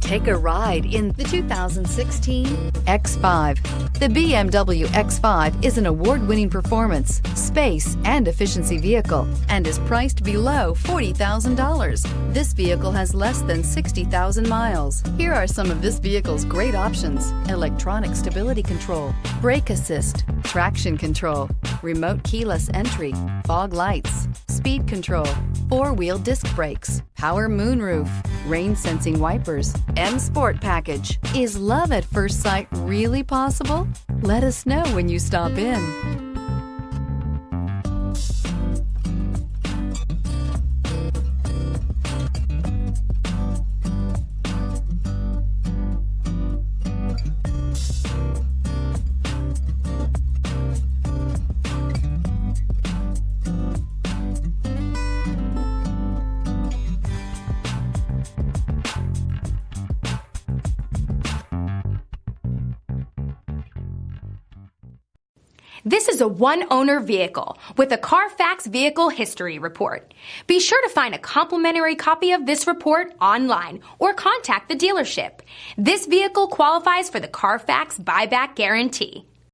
Take a ride in the 2016 X5. The BMW X5 is an award-winning performance, space, and efficiency vehicle and is priced below $40,000. This vehicle has less than 60,000 miles. Here are some of this vehicle's great options: electronic stability control, brake assist, traction control, remote keyless entry, fog lights, speed control, four-wheel disc brakes, power moonroof, rain sensing wipers, M Sport package. Is love at first sight really possible? Let us know when you stop in. This is a one-owner vehicle with a Carfax Vehicle History Report. Be sure to find a complimentary copy of this report online or contact the dealership. This vehicle qualifies for the Carfax Buyback Guarantee.